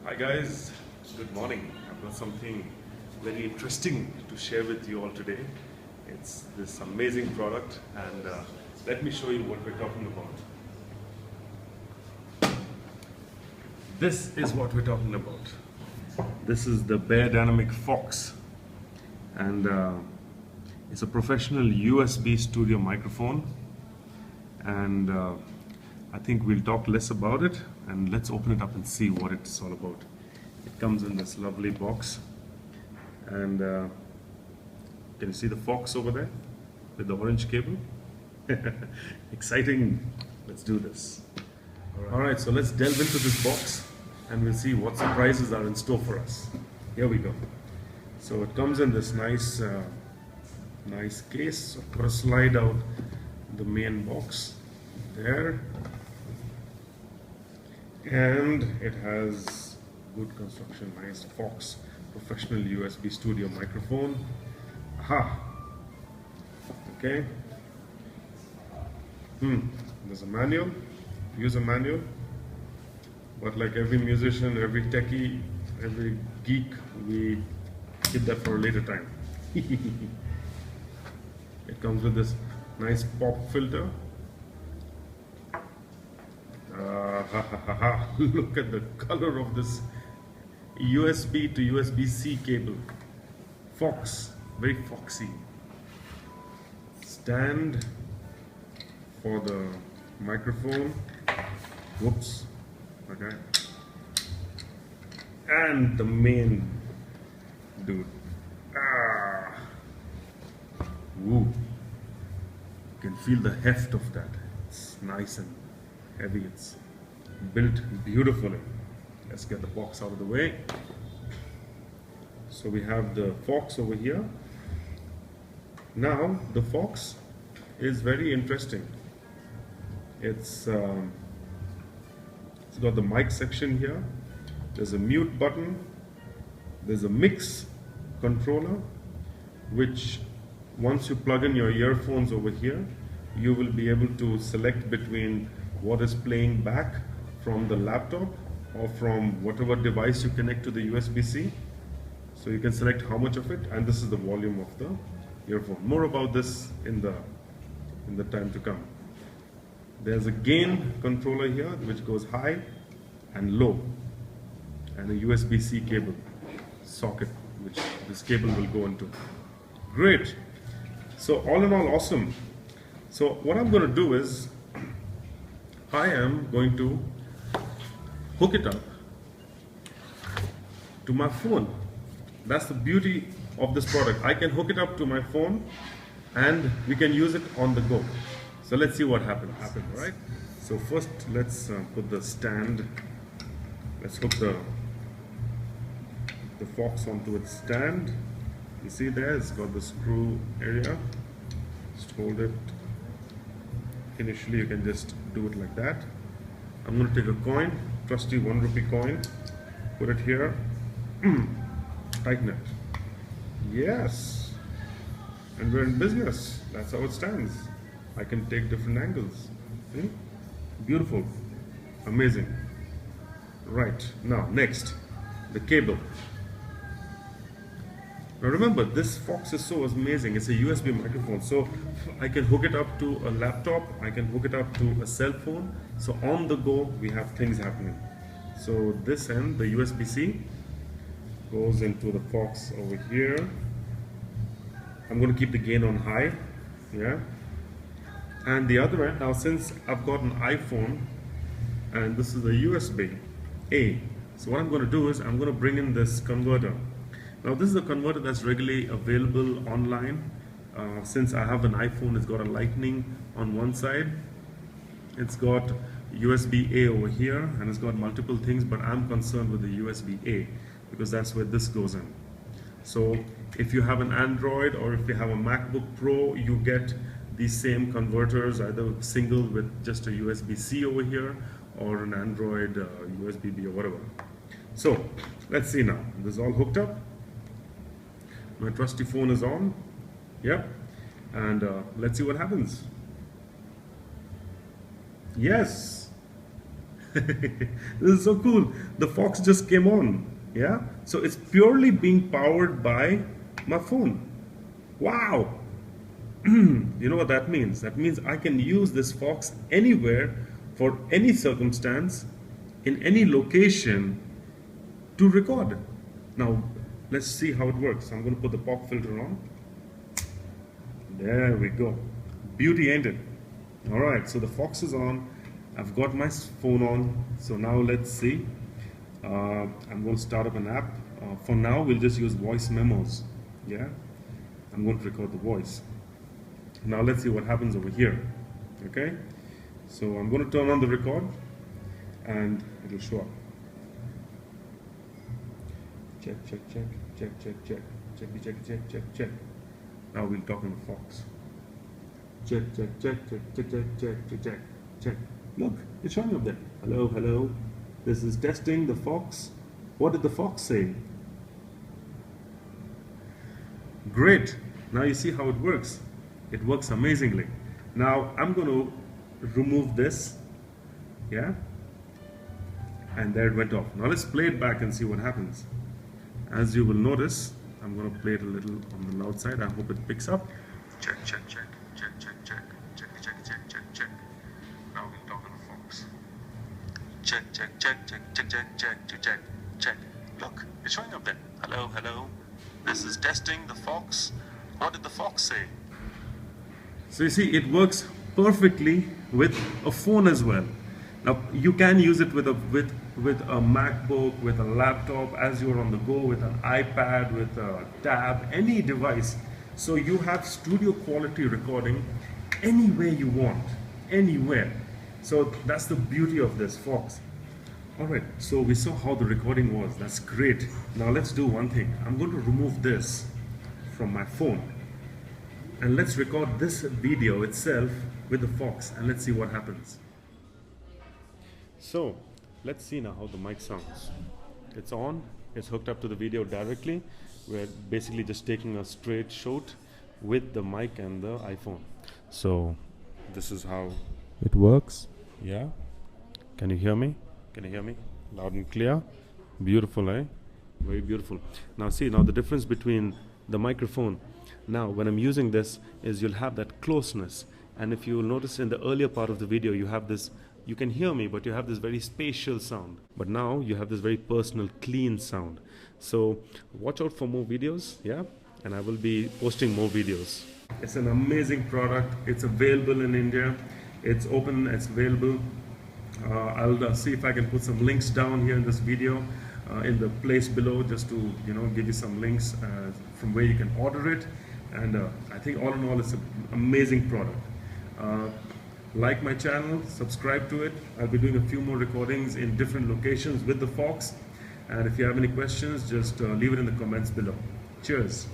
Hi guys, good morning. I've got something very interesting to share with you all today. It's this amazing product and let me show you what we're talking about. This is what we're talking about. This is the beyerdynamic Fox and it's a professional USB studio microphone and I think we'll talk less about it and let's open it up and see what it's all about. It comes in this lovely box and can you see the Fox over there with the orange cable? Exciting! Let's do this. Alright, so let's delve into this box and we'll see what surprises are in store for us. Here we go. So it comes in this nice case. So I've got to slide out the main box there. And it has good construction, nice Fox professional USB studio microphone. Aha! Okay. There's a manual, user manual. But like every musician, every techie, every geek, we keep that for a later time. It comes with this nice pop filter. Look at the color of this USB to USB-C cable. Fox, very foxy. Stand for the microphone. Whoops. Okay. And the main dude. Woo. You can feel the heft of that. It's nice and heavy. It's built beautifully. Let's get the box out of the way. So we have the Fox over here. Now the Fox is very interesting. It's got the mic section here. There's a mute button. There's a mix controller, which once you plug in your earphones over here, you will be able to select between what is playing back from the laptop or from whatever device you connect to the USB-C. So you can select how much of it, and this is the volume of the earphone. More about this in the time to come. There's a gain controller here which goes high and low, and a USB-C cable socket which this cable will go into. Great. So all in all, awesome. So what I'm going to do is I am going to hook it up to my phone. That's the beauty of this product. I can hook it up to my phone and we can use it on the go. So let's see what happens. Right? So first let's put the stand. Let's hook the Fox onto its stand. You see there, it's got the screw area. Just hold it. Initially you can just do it like that. I'm going to take a coin, trusty 1 rupee coin, put it here, tighten it. Yes, and we're in business. That's how it stands. I can take different angles. See? Beautiful, amazing. Right, now next, the cable. Now remember, this Fox is so amazing. It's a USB microphone, so I can hook it up to a laptop, I can hook it up to a cell phone. So on the go, we have things happening. So this end, the USB-C, goes into the Fox over here. I'm going to keep the gain on high, yeah. And the other end, now since I've got an iPhone, and this is a USB-A, so what I'm going to do is I'm going to bring in this converter. Now this is a converter that's regularly available online. Since I have an iPhone, it's got a lightning on one side, it's got USB-A over here, and it's got multiple things, but I'm concerned with the USB-A because that's where this goes in. So if you have an Android or if you have a MacBook Pro, you get these same converters, either single with just a USB-C over here or an Android USB-B or whatever. So let's see now. This is all hooked up. My trusty phone is on. Yep. And let's see what happens. Yes. This is so cool. The Fox just came on. Yeah. So it's purely being powered by my phone. Wow. You know what that means? That means I can use this Fox anywhere for any circumstance in any location to record. Now let's see how it works. I'm going to put the pop filter on. There we go. Beauty, ain't it? All right, so the Fox is on. I've got my phone on. So now let's see. I'm going to start up an app. For now, we'll just use voice memos. Yeah, I'm going to record the voice. Now let's see what happens over here. Okay, so I'm going to turn on the record and it'll show up. Check, check, check, check, check, check, check, check, check, check, check. Now we'll talk on the Fox. Check, check, check, check, check, check, check, check, check, check. Look, it's showing up there. Hello, hello. This is testing the Fox. What did the Fox say? Great. Now you see how it works. It works amazingly. Now I'm going to remove this. Yeah. And there it went off. Now let's play it back and see what happens. As you will notice, I'm going to play it a little on the loud side. I hope it picks up. Check, check, check, check, check, check, check, check, check, check, check. Now we'll talk on the Fox. Check, check, check, check, check, check, check, check, check, check. Look, it's showing up there. Hello, hello. This is testing the Fox. What did the Fox say? So you see, it works perfectly with a phone as well. Now you can use it with a MacBook, with a laptop, as you're on the go, with an iPad, with a tab, any device. So you have studio quality recording anywhere you want, anywhere. So that's the beauty of this Fox. Alright, so we saw how the recording was. That's great. Now let's do one thing. I'm going to remove this from my phone. And let's record this video itself with the Fox and let's see what happens. So let's see now how the mic sounds. It's on, it's hooked up to the video directly. We're basically just taking a straight shot with the mic and the iPhone. So this is how it works. Yeah. Can you hear me? Can you hear me? Loud and clear. Beautiful, eh? Very beautiful. Now see, now the difference between the microphone, now when I'm using this, is you'll have that closeness. And if you'll notice in the earlier part of the video, you have this, you can hear me, but you have this very spatial sound. But now you have this very personal, clean sound. So watch out for more videos, yeah? And I will be posting more videos. It's an amazing product. It's available in India. It's open, it's available. I'll see if I can put some links down here in this video, in the place below, just to give you some links from where you can order it. And I think all in all, it's an amazing product. Like my channel, subscribe to it. I'll be doing a few more recordings in different locations with the Fox. And if you have any questions, just leave it in the comments below. Cheers.